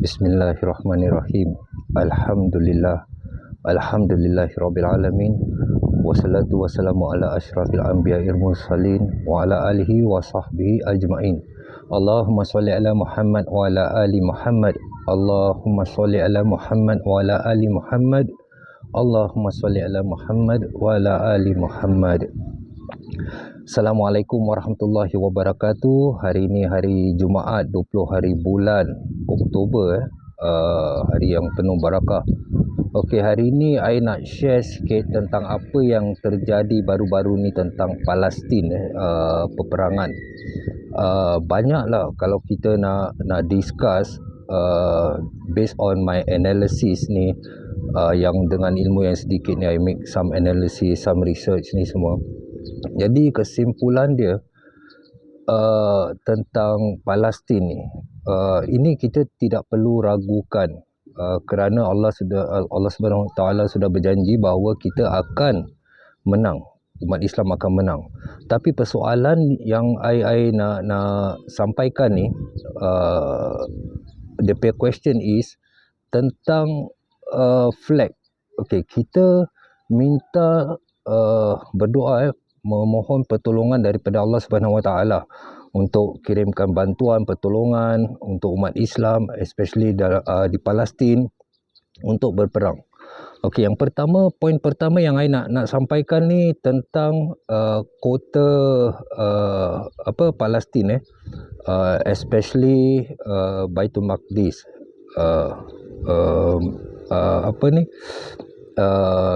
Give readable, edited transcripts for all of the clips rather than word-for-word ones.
Bismillahirrahmanirrahim. Alhamdulillah. Alhamdulillahirabbil alamin. Wassalatu wassalamu ala asyrafil anbiya'il mursalin wa ala alihi wa sahbihi ajmain. Allahumma shalli ala Muhammad wa ala ali Muhammad. Allahumma shalli ala Muhammad wa ala ali Muhammad. Allahumma shalli ala Muhammad wa ala ali Muhammad. Assalamualaikum warahmatullahi wabarakatuh. Hari ini hari Jumaat 20 hari bulan Oktober, hari yang penuh barakah. Okey, hari ini I nak share sikit tentang apa yang terjadi baru-baru ni tentang Palestin, peperangan. Banyaklah kalau kita nak discuss based on my analysis ni, yang dengan ilmu yang sedikit ni I make some analysis, some research ni semua. Jadi kesimpulan dia tentang Palestin ni, ini kita tidak perlu ragukan, kerana Allah Subhanahu Wa Taala sudah berjanji bahawa kita akan menang, umat Islam akan menang. Tapi persoalan yang I nak sampaikan ni, the question is tentang flag. Okey, kita minta berdoa, memohon pertolongan daripada Allah Subhanahu Wa Taala untuk kirimkan bantuan pertolongan untuk umat Islam, especially di Palestin, untuk berperang. Okey, yang pertama, poin pertama yang I nak sampaikan ni tentang kota Palestin, especially Baitul Maqdis,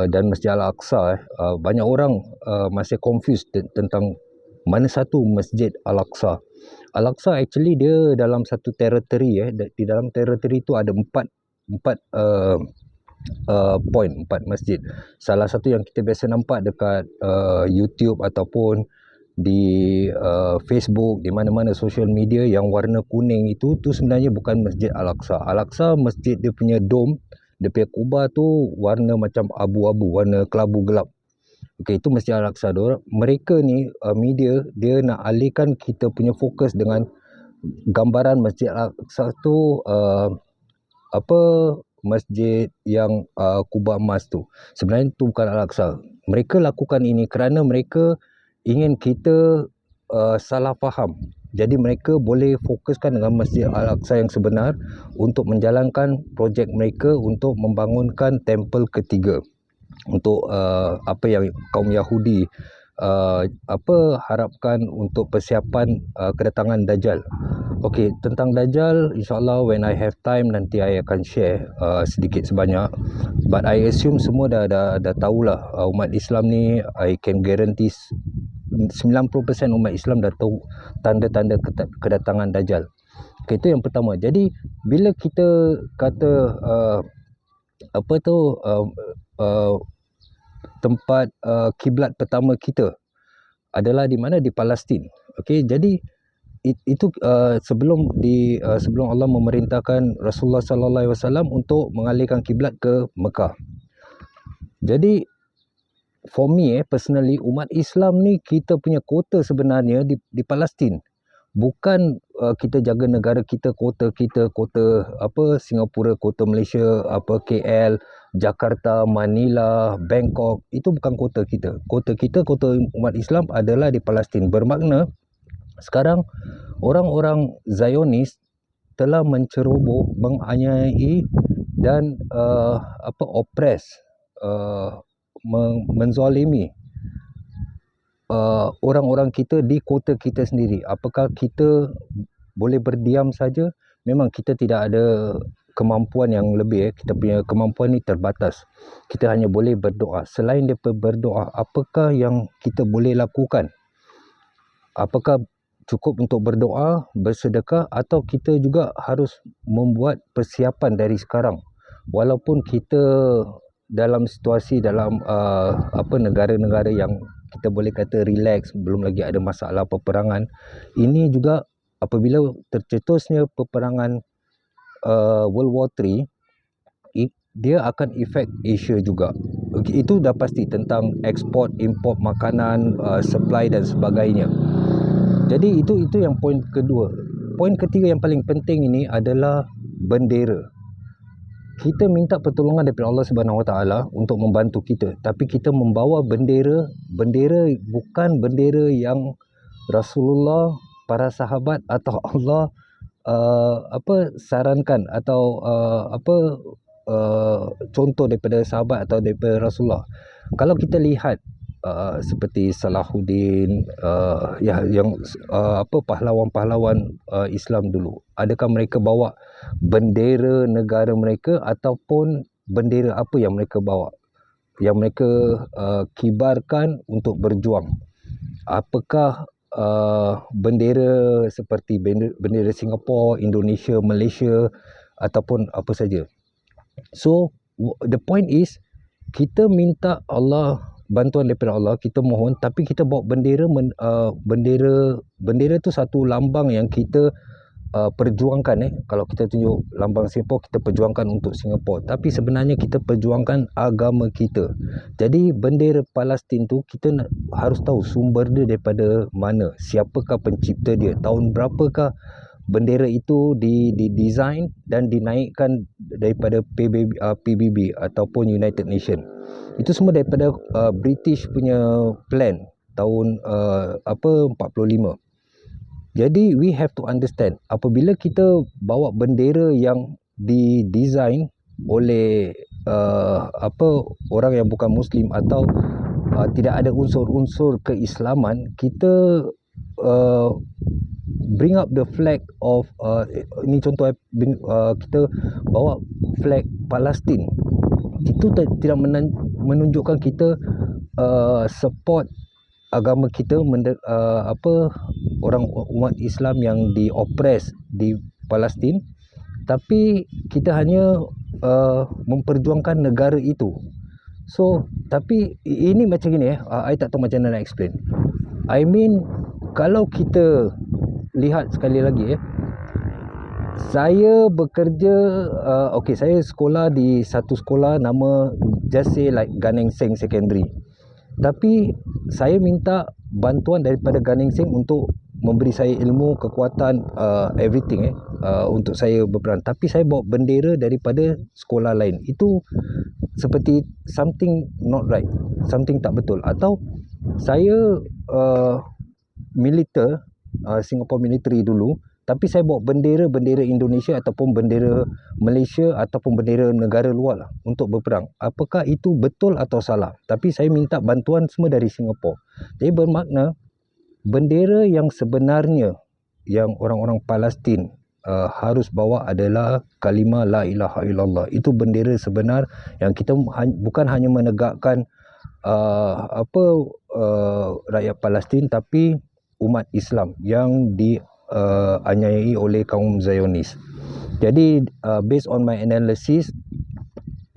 dan Masjid Al-Aqsa. Banyak orang masih confused tentang mana satu Masjid Al-Aqsa. Al-Aqsa actually dia dalam satu teritori. Di dalam teritori itu ada empat masjid. Salah satu yang kita biasa nampak dekat YouTube ataupun di Facebook, di mana-mana social media yang warna kuning itu sebenarnya bukan Masjid Al-Aqsa. Al-Aqsa masjid dia punya dome, dia punya kubah tu warna macam abu-abu, warna kelabu gelap. Okey, itu Masjid Al-Aqsa. Mereka ni media dia nak alihkan kita punya fokus dengan gambaran Masjid Al-Aqsa tu, masjid yang kubah emas tu. Sebenarnya tu bukan Al-Aqsa. Mereka lakukan ini kerana mereka ingin kita salah faham. Jadi mereka boleh fokuskan dengan Masjid Al-Aqsa yang sebenar untuk menjalankan projek mereka untuk membangunkan tempel ketiga untuk apa yang kaum Yahudi harapkan untuk persiapan kedatangan Dajjal. Okey, tentang Dajjal insya-Allah when I have time nanti I akan share sedikit sebanyak. But I assume semua dah tahulah, umat Islam ni I can guarantee 90% umat Islam dah tahu tanda-tanda kedatangan Dajjal. Okay, itu yang pertama. Jadi bila kita kata tempat kiblat pertama kita adalah di mana? Di Palestin. Okey, jadi itu sebelum Allah memerintahkan Rasulullah sallallahu alaihi wasallam untuk mengalihkan kiblat ke Mekah. Jadi for me personally, umat Islam ni kita punya kota sebenarnya di Palestin. Bukan kita jaga negara kita, kota Singapura, kota Malaysia, KL, Jakarta, Manila, Bangkok, itu bukan kota kita. Kota kita, kota umat Islam adalah di Palestin. Bermakna sekarang orang-orang Zionis telah menceroboh, menganiayai dan oppress, menzalimi orang-orang kita di kota kita sendiri. Apakah kita boleh berdiam saja? Memang kita tidak ada kemampuan yang lebih. Kita punya kemampuan ni terbatas. Kita hanya boleh berdoa. Selain daripada berdoa, apakah yang kita boleh lakukan? Apakah cukup untuk berdoa, bersedekah, atau kita juga harus membuat persiapan dari sekarang? Walaupun kita dalam situasi negara-negara yang kita boleh kata relax, belum lagi ada masalah peperangan, ini juga apabila tercetusnya peperangan World War III, dia akan efek Asia juga. Itu dah pasti, tentang ekspor import makanan, supply dan sebagainya. Jadi itu yang poin kedua. Poin ketiga yang paling penting ini adalah bendera. Kita minta pertolongan daripada Allah Subhanahu Wa Taala untuk membantu kita, tapi kita membawa bendera bukan bendera yang Rasulullah, para sahabat atau Allah sarankan atau contoh daripada sahabat atau daripada Rasulullah. Kalau kita lihat seperti Salahuddin, pahlawan-pahlawan Islam dulu, adakah mereka bawa bendera negara mereka ataupun bendera apa yang mereka bawa, yang mereka kibarkan untuk berjuang? Apakah bendera seperti bendera Singapura, Indonesia, Malaysia ataupun apa saja? So the point is, kita minta Allah, bantuan daripada Allah, kita mohon, tapi kita bawa bendera. Bendera tu satu lambang yang kita perjuangkan. Kalau kita tunjuk lambang Singapura, kita perjuangkan untuk Singapura, tapi sebenarnya kita perjuangkan agama kita. Jadi bendera Palestin tu kita harus tahu sumber dia daripada mana, siapakah pencipta dia, tahun berapakah bendera itu didesign dan dinaikkan daripada PBB ataupun United Nation. Itu semua daripada British punya plan tahun 45. Jadi we have to understand, apabila kita bawa bendera yang didesign oleh orang yang bukan Muslim atau tidak ada unsur-unsur keislaman, kita bring up the flag of ini contoh, kita bawa flag Palestin, itu tidak menunjukkan kita support agama kita, orang umat Islam yang diopres di Palestin, tapi kita hanya memperjuangkan negara itu. So tapi ini macam gini, I tak tahu macam mana nak explain. I mean, kalau kita lihat sekali lagi, saya bekerja, saya sekolah di satu sekolah nama, just say like Gan Eng Seng Secondary, tapi saya minta bantuan daripada Gan Eng Seng untuk memberi saya ilmu, kekuatan, everything untuk saya berperan, tapi saya bawa bendera daripada sekolah lain. Itu seperti something not right, something tak betul. Atau saya militer, Singapore military dulu, tapi saya bawa bendera Indonesia ataupun bendera Malaysia ataupun bendera negara luar lah untuk berperang. Apakah itu betul atau salah? Tapi saya minta bantuan semua dari Singapura. Jadi bermakna bendera yang sebenarnya yang orang-orang Palestin harus bawa adalah kalimah la ilaha illallah. Itu bendera sebenar yang kita bukan hanya menegakkan rakyat Palestin, tapi umat Islam yang dianiayai oleh kaum Zionis. Jadi based on my analysis,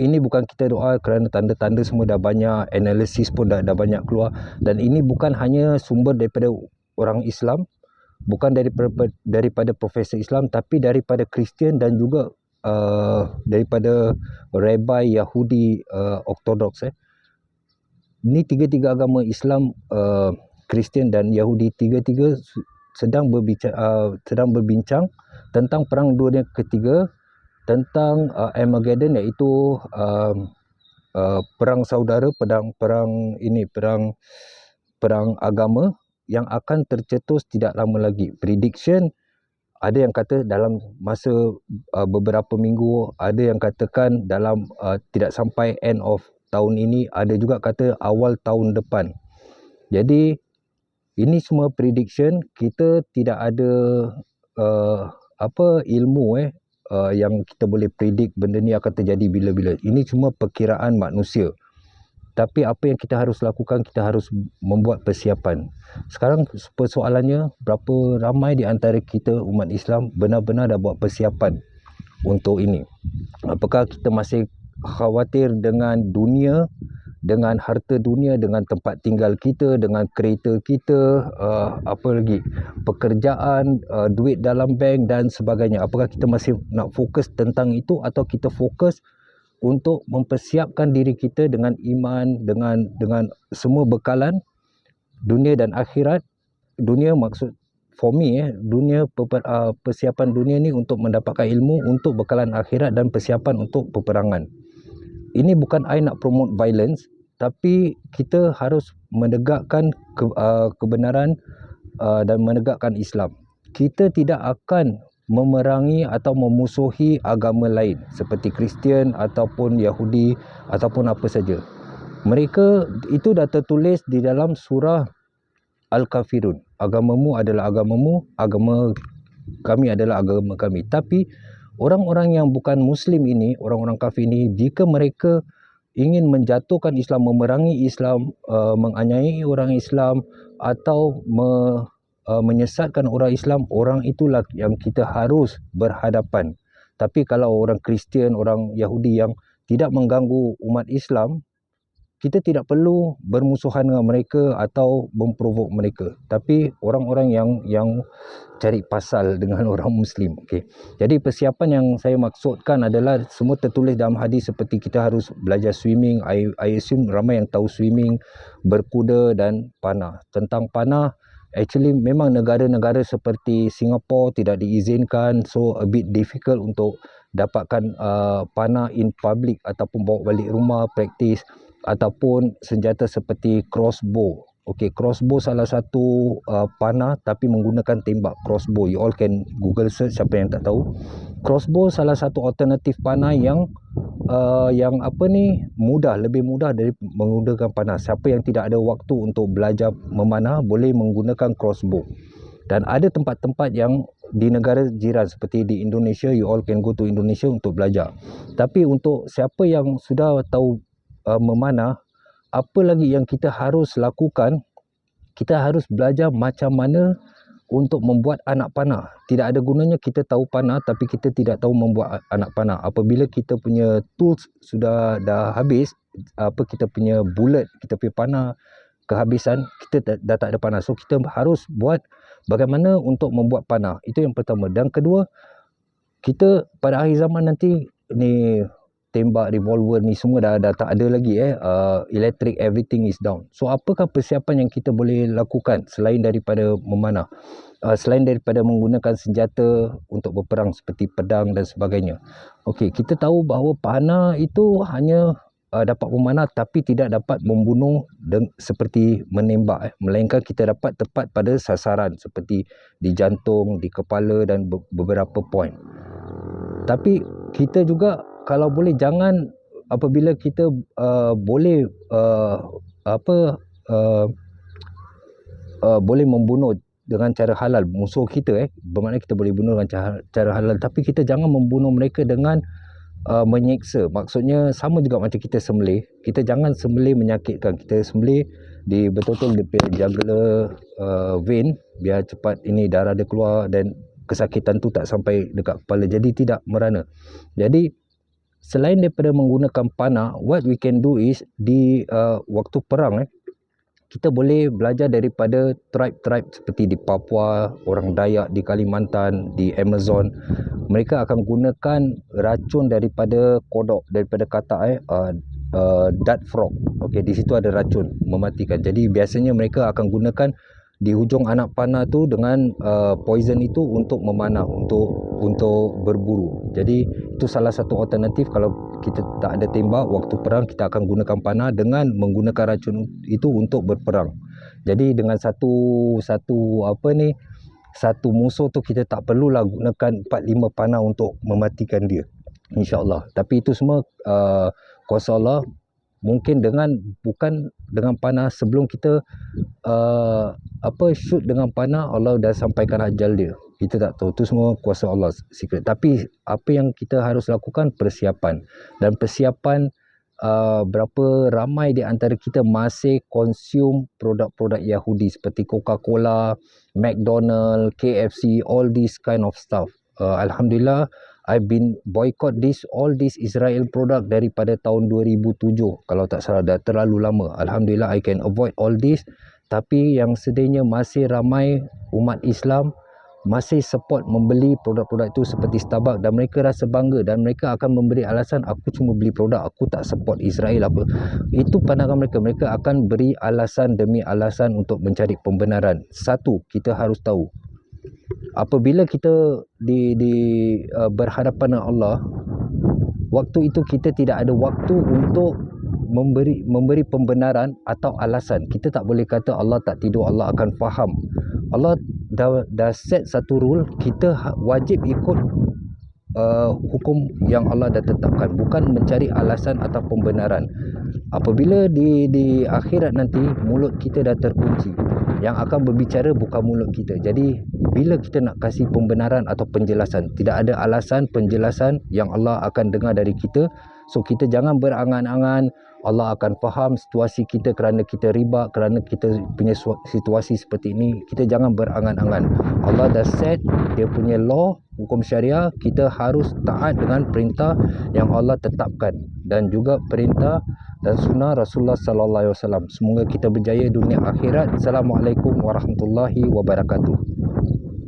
ini bukan kita doa kerana tanda-tanda semua dah banyak, analisis pun dah banyak keluar, dan ini bukan hanya sumber daripada orang Islam, bukan daripada profesor Islam, tapi daripada Kristian dan juga daripada Rabbi Yahudi Orthodox. Ini tiga-tiga agama Islam, Kristian dan Yahudi, tiga-tiga sedang berbincang tentang perang dunia ketiga, tentang Armageddon, iaitu perang saudara, perang agama yang akan tercetus tidak lama lagi. Prediction, ada yang kata dalam masa beberapa minggu, ada yang katakan dalam tidak sampai end of tahun ini, ada juga kata awal tahun depan. Jadi ini semua prediction, kita tidak ada ilmu yang kita boleh predict benda ni akan terjadi bila-bila. Ini cuma perkiraan manusia. Tapi apa yang kita harus lakukan, kita harus membuat persiapan. Sekarang persoalannya, berapa ramai di antara kita umat Islam benar-benar dah buat persiapan untuk ini? Apakah kita masih khawatir dengan dunia, dengan harta dunia, dengan tempat tinggal kita, dengan kereta kita, pekerjaan, duit dalam bank dan sebagainya? Apakah kita masih nak fokus tentang itu, atau kita fokus untuk mempersiapkan diri kita dengan iman, dengan semua bekalan dunia dan akhirat? Dunia maksud for me persiapan dunia ni untuk mendapatkan ilmu untuk bekalan akhirat dan persiapan untuk peperangan. Ini bukan I nak promote violence, tapi kita harus menegakkan kebenaran dan menegakkan Islam. Kita tidak akan memerangi atau memusuhi agama lain seperti Kristian ataupun Yahudi ataupun apa saja. Mereka itu dah tertulis di dalam surah Al-Kafirun. Agamamu adalah agamamu, agama kami adalah agama kami. Tapi orang-orang yang bukan Muslim ini, orang-orang kafir ini, jika mereka ingin menjatuhkan Islam, memerangi Islam, menganiaya orang Islam atau menyesatkan orang Islam, orang itulah yang kita harus berhadapan. Tapi kalau orang Kristian, orang Yahudi yang tidak mengganggu umat Islam, kita tidak perlu bermusuhan dengan mereka atau memprovok mereka. Tapi orang-orang yang cari pasal dengan orang Muslim. Okay. Jadi persiapan yang saya maksudkan adalah semua tertulis dalam hadis seperti kita harus belajar swimming. I assume ramai yang tahu swimming, berkuda dan panah. Tentang panah, actually memang negara-negara seperti Singapore tidak diizinkan, so a bit difficult untuk dapatkan panah in public ataupun bawa balik rumah praktis, ataupun senjata seperti crossbow. Okey, crossbow salah satu panah tapi menggunakan tembak crossbow. You all can Google search siapa yang tak tahu. Crossbow salah satu alternatif panah yang mudah, lebih mudah dari menggunakan panah. Siapa yang tidak ada waktu untuk belajar memanah boleh menggunakan crossbow. Dan ada tempat-tempat yang di negara jiran seperti di Indonesia, you all can go to Indonesia untuk belajar. Tapi untuk siapa yang sudah tahu memanah, apa lagi yang kita harus lakukan? Kita harus belajar macam mana untuk membuat anak panah. Tidak ada gunanya kita tahu panah tapi kita tidak tahu membuat anak panah. Apabila kita punya tools dah habis, kita punya bullet, kita punya panah kehabisan, kita dah tak ada panah. So kita harus buat bagaimana untuk membuat panah. Itu yang pertama. Dan kedua, kita pada akhir zaman nanti ni tembak, revolver ni semua dah tak ada lagi. Electric, everything is down. So apakah persiapan yang kita boleh lakukan selain daripada memanah, selain daripada menggunakan senjata untuk berperang seperti pedang dan sebagainya? Okey, kita tahu bahawa panah itu hanya dapat memanah tapi tidak dapat membunuh seperti menembak, melainkan kita dapat tepat pada sasaran seperti di jantung, di kepala dan beberapa point. Tapi kita juga kalau boleh jangan, apabila kita boleh boleh membunuh dengan cara halal musuh kita, bermakna kita boleh bunuh dengan cara halal, tapi kita jangan membunuh mereka dengan menyeksa. Maksudnya sama juga macam kita sembelih, kita jangan sembelih menyakitkan. Kita sembelih di betul-betul jaga vein biar cepat ini darah dia keluar dan kesakitan tu tak sampai dekat kepala, jadi tidak merana. Jadi selain daripada menggunakan panah, what we can do is di waktu perang kita boleh belajar daripada tribe-tribe seperti di Papua, orang Dayak di Kalimantan, di Amazon. Mereka akan gunakan racun daripada kodok, daripada katak dart frog. Okey, di situ ada racun mematikan. Jadi biasanya mereka akan gunakan di hujung anak panah tu dengan poison itu untuk memanah, untuk berburu. Jadi itu salah satu alternatif. Kalau kita tak ada tembak waktu perang, kita akan gunakan panah dengan menggunakan racun itu untuk berperang. Jadi dengan satu musuh tu kita tak perlulah gunakan 4-5 panah untuk mematikan dia, insya-Allah. Tapi itu semua kuasa Allah. Mungkin bukan dengan panah, sebelum kita shoot dengan panah, Allah dah sampaikan ajal dia. Kita tak tahu, itu semua kuasa Allah, secret. Tapi apa yang kita harus lakukan, persiapan. Dan persiapan, berapa ramai di antara kita masih consume produk-produk Yahudi seperti Coca-Cola, McDonald, KFC, all this kind of stuff. Alhamdulillah, I've been boycott all this Israel product daripada tahun 2007. Kalau tak salah, dah terlalu lama. Alhamdulillah, I can avoid all this. Tapi yang sedihnya masih ramai umat Islam masih support membeli produk-produk itu seperti Starbucks, dan mereka rasa bangga dan mereka akan memberi alasan, aku cuma beli produk, aku tak support Israel apa. Itu pandangan mereka. Mereka akan beri alasan demi alasan untuk mencari pembenaran. Satu, kita harus tahu apabila kita berhadapan dengan Allah, waktu itu kita tidak ada waktu untuk memberi pembenaran atau alasan. Kita tak boleh kata Allah tak tidur, Allah akan faham. Allah dah set satu rule, kita wajib ikut hukum yang Allah dah tetapkan, bukan mencari alasan atau pembenaran. Apabila di akhirat nanti mulut kita dah terkunci, yang akan berbicara bukan mulut kita. Jadi bila kita nak kasih pembenaran atau penjelasan, tidak ada alasan penjelasan yang Allah akan dengar dari kita. So kita jangan berangan-angan Allah akan faham situasi kita kerana kita riba, kerana kita punya situasi seperti ini. Kita jangan berangan-angan. Allah dah set dia punya law, hukum syariah, kita harus taat dengan perintah yang Allah tetapkan dan juga perintah dan sunnah Rasulullah sallallahu alaihi wasallam. Semoga kita berjaya dunia akhirat. Assalamualaikum warahmatullahi wabarakatuh.